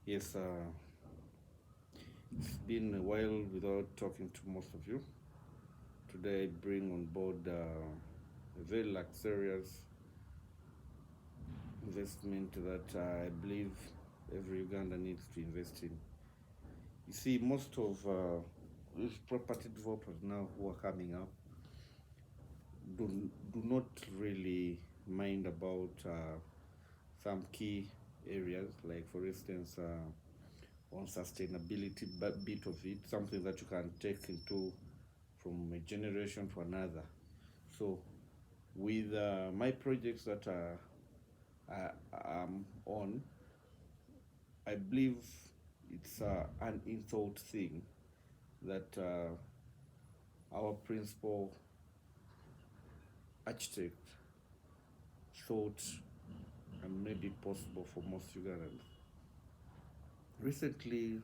Yes, it's been a while without talking to most of you. Today, I bring on board a very luxurious investment that I believe every Uganda needs to invest in. You see, most of these property developers now who are coming up do not really mind about some key areas, like, for instance, on sustainability bit of it, something that you can take into from a generation to another. So, with my projects that I'm on, I believe it's an in-thought thing that our principal architect thought and made it possible for most Ugandans. Recently,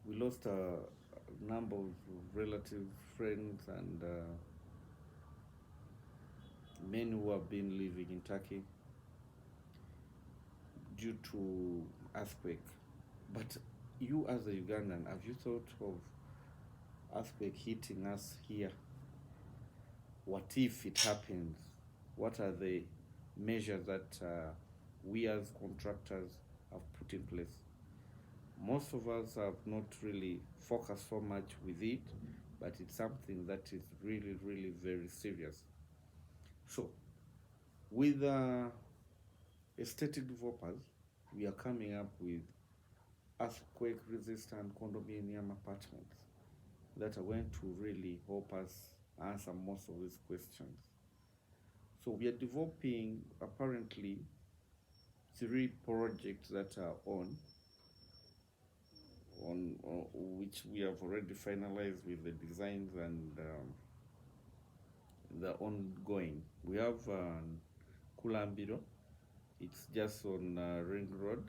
we lost a number of relatives, friends, and men who have been living in Turkey due to earthquake. But you, as a Ugandan, have you thought of earthquake hitting us here? What if it happens? What are the measures that we as contractors have put in place? Most of us have not really focused so much with it, but it's something that is really, really very serious. So, with aesthetic developers, we are coming up with earthquake resistant condominium apartments that are going to really help us answer most of these questions. So we are developing apparently three projects that are on which we have already finalized with the designs and the ongoing. We have Kulambiro, it's just on Ring Road.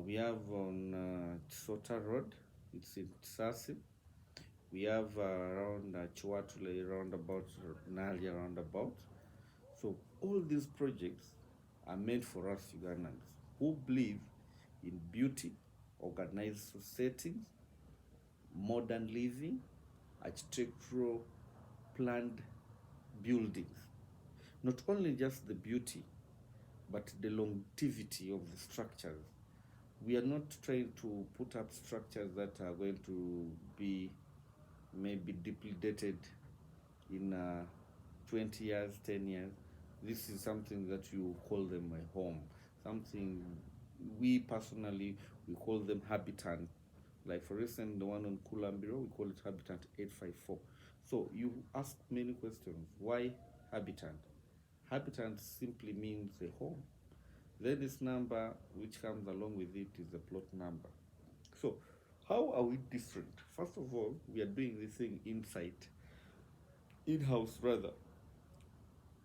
We have on Sota Road, it's in Tsasi. We have around Chiwatule roundabout, Nalia roundabout. So all these projects are made for us Ugandans who believe in beauty, organized settings, modern living, architectural planned buildings. Not only just the beauty, but the longevity of the structures. We are not trying to put up structures that are going to be maybe depredated in 20 years, 10 years. This is something that you call them a home. Something we personally, we call them habitat. Like, for instance, the one on Kulambiro, we call it Habitat 854. So you ask many questions. Why habitat? Habitat simply means a home. Then this number which comes along with it is the plot number. So how are we different? First of all, we are doing this thing in-house rather.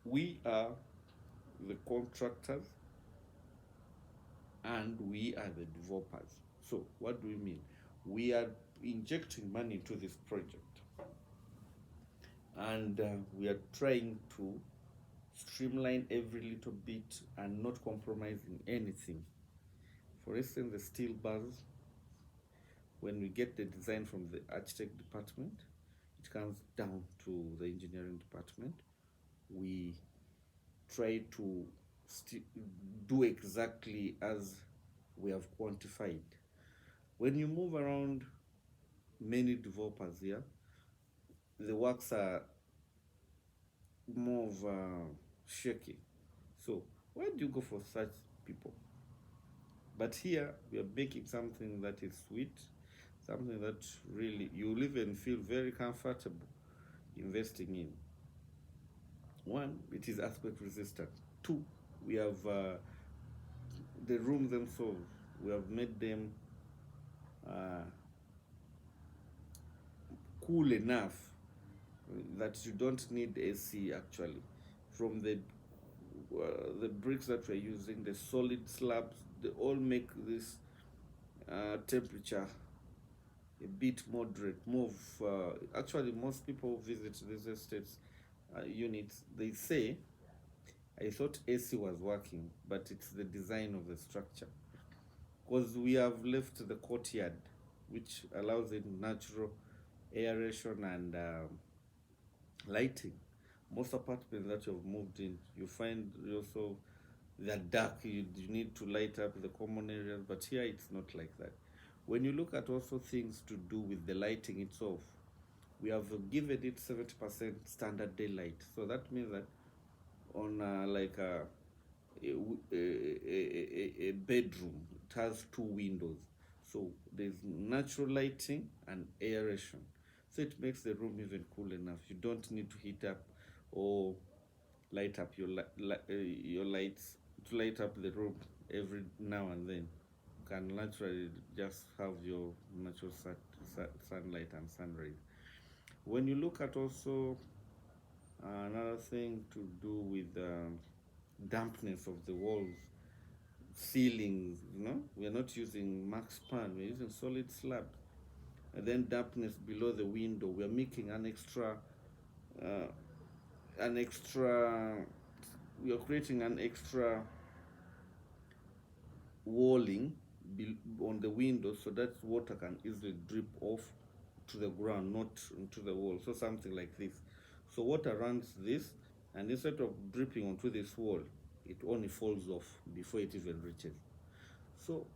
We are the contractors and we are the developers. So what do we mean? We are injecting money into this project and we are trying to streamline every little bit and not compromising anything. For instance, the steel bars, when we get the design from the architect department, it comes down to the engineering department. We try to do exactly as we have quantified. When you move around many developers here, the works are more of shaky. So where do you go for such people? But here we are making something that is sweet, something that really you live and feel very comfortable investing in. One, it is earthquake resistant. Two, we have the rooms themselves. We have made them uh, cool enough that you don't need AC actually. From the bricks that we're using, the solid slabs, they all make this temperature a bit moderate. More of, actually, most people who visit these estates units, they say, I thought AC was working, but it's the design of the structure. because we have left the courtyard, which allows it natural aeration and lighting. Most apartments that you've moved in, you find also they're dark. You need to light up the common areas, but here it's not like that. When you look at also things to do with the lighting itself, we have given it 70% standard daylight. So that means that on like a bedroom, it has two windows. So there's natural lighting and aeration. So it makes the room even cool enough. You don't need to heat up or light up your lights to light up the room every now and then. You can naturally just have your natural sunlight and sunrise. When you look at also another thing to do with dampness of the walls, ceilings, we're not using max pan, we're using solid slabs. And then dampness below the window, we're making uh, an extra, we are creating an extra walling on the window so that water can easily drip off to the ground, not into the wall. So something like this. So water runs this, and instead of dripping onto this wall, it only falls off before it even reaches. So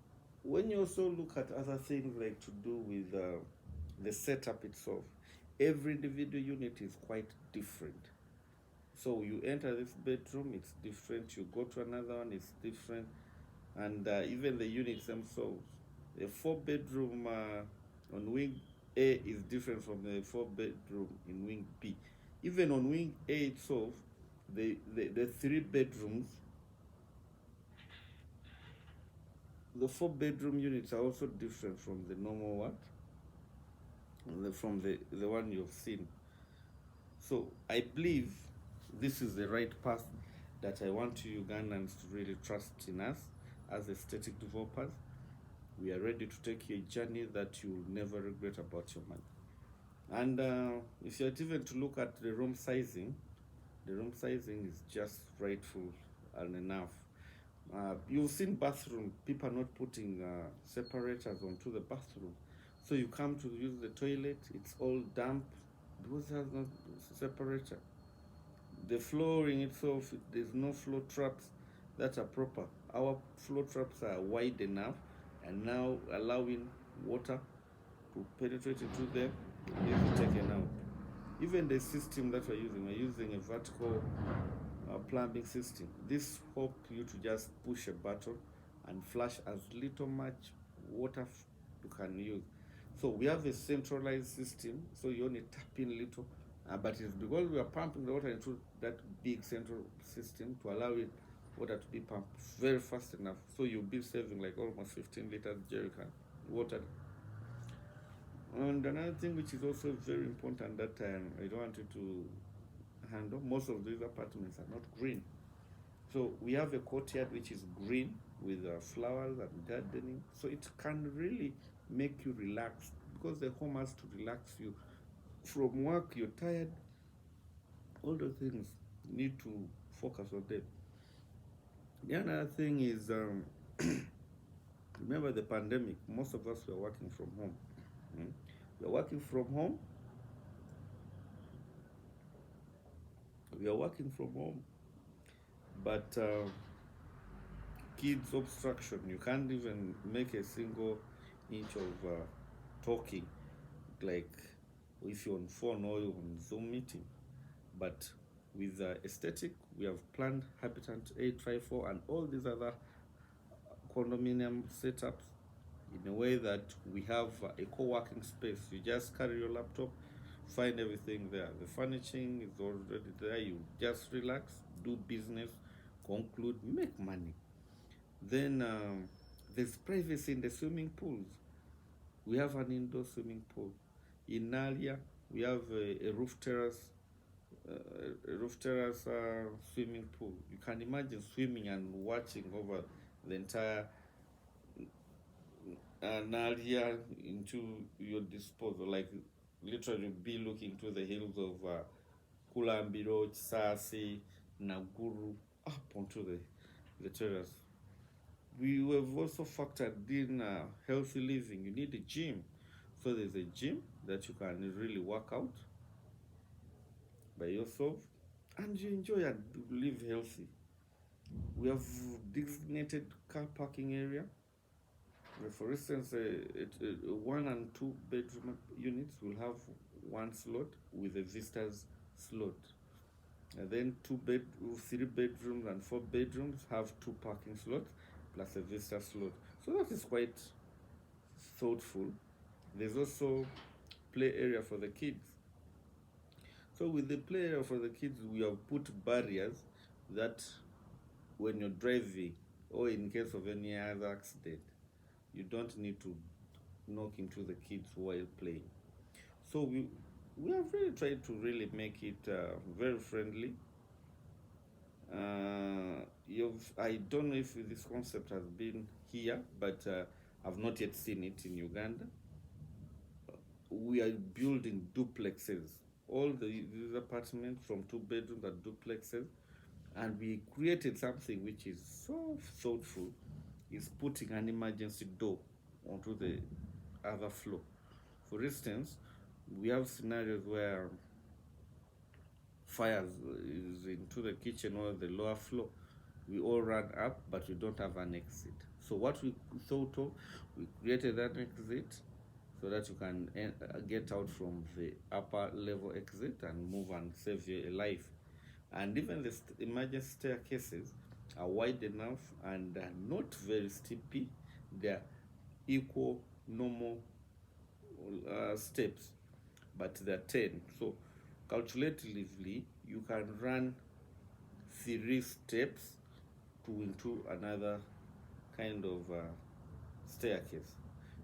when you also look at other things like to do with the setup itself, every individual unit is quite different. So you enter this bedroom, it's different. You go to another one, it's different. And even the units themselves. A four-bedroom on wing A is different from the four-bedroom in wing B. Even on wing A itself, the three bedrooms, the four-bedroom units are also different from the normal one, from the one you've seen. So I believe this is the right path that I want you Ugandans to really trust in us as aesthetic developers. We are ready to take you a journey that you'll never regret about your money. And if you're even to look at the room sizing is just rightful and enough. You've seen bathroom, people are not putting separators onto the bathroom. So you come to use the toilet, it's all damp because it has no separator. The flooring itself, there's no floor traps that are proper. Our floor traps are wide enough and now allowing water to penetrate into them and is taken out. Even the system that we're using a vertical plumbing system. This helps you to just push a button and flush as little much water you can use. So we have a centralized system, so you only tap in little, but it's because we are pumping the water into that big central system to allow it water to be pumped very fast enough. So you'll be saving like almost 15 liters jerrycan water. And another thing which is also very important that I don't want you to handle, most of these apartments are not green. So we have a courtyard which is green with flowers and gardening. So it can really make you relax because the home has to relax you. From work, you're tired. All those things you need to focus on them. The other thing is, remember the pandemic. Most of us were working from home. We are working from home. We are working from home, but kids obstruction. You can't even make a single inch of talking, like if you're on phone or you're on Zoom meeting. But with aesthetic, we have planned Habitat 854 and all these other condominium setups in a way that we have a co-working space. You just carry your laptop, find everything there. The furnishing is already there. You just relax, do business, conclude, make money. Then there's privacy in the swimming pools. We have an indoor swimming pool. In Nalia, we have a roof terrace, swimming pool. You can imagine swimming and watching over the entire Nalia into your disposal, like literally be looking to the hills of Kulambiro, Chisasi, Naguru, up onto the terrace. We have also factored in healthy living. You need a gym. So there's a gym that you can really work out by yourself and you enjoy and live healthy. We have designated car parking area. For instance, one and two bedroom units will have one slot with a visitor's slot. And then three bedrooms and four bedrooms have two parking slots plus a visitor slot. So that is quite thoughtful. There's also play area for the kids. So with the play area for the kids, we have put barriers that when you're driving or in case of any other accident, you don't need to knock into the kids while playing. So we have really tried to really make it very friendly. I don't know if this concept has been here, but I've not yet seen it in Uganda. We are building duplexes. All these apartments from two bedrooms are duplexes, and we created something which is so thoughtful. Is putting an emergency door onto the other floor. For instance, we have scenarios where fires is into the kitchen or the lower floor. We all run up, but we don't have an exit. So what we thought of, we created an exit so that you can get out from the upper level exit and move and save your life. And even the emergency staircases are wide enough and are not very steepy. They are equal normal steps, but they're 10. So calculatively, you can run 3 steps to into another kind of staircase.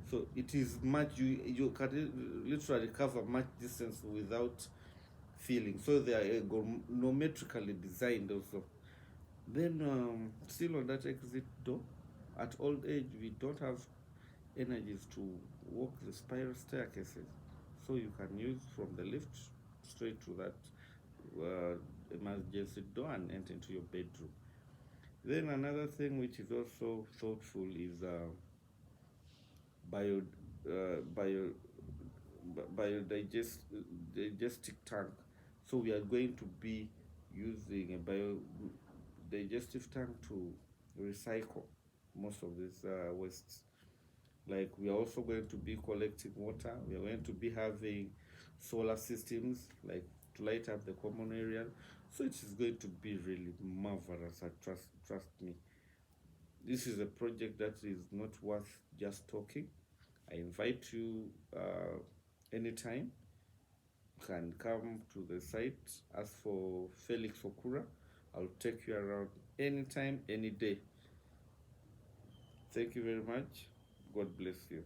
So it is much, you can literally cover much distance without feeling. So they are ergonometrically designed also. Then still on that exit door, at old age we don't have energies to walk the spiral staircases. So you can use from the lift straight to that emergency door and enter into your bedroom. Then another thing which is also thoughtful is bio, bio, digestive tank. So we are going to be using a digestive tank to recycle most of these wastes. Like we are also going to be collecting water. We are going to be having solar systems like to light up the common area. So it is going to be really marvelous. I trust me. This is a project that is not worth just talking. I invite you anytime. You can come to the site. As for Felix Okura, I'll take you around anytime, any day. Thank you very much. God bless you.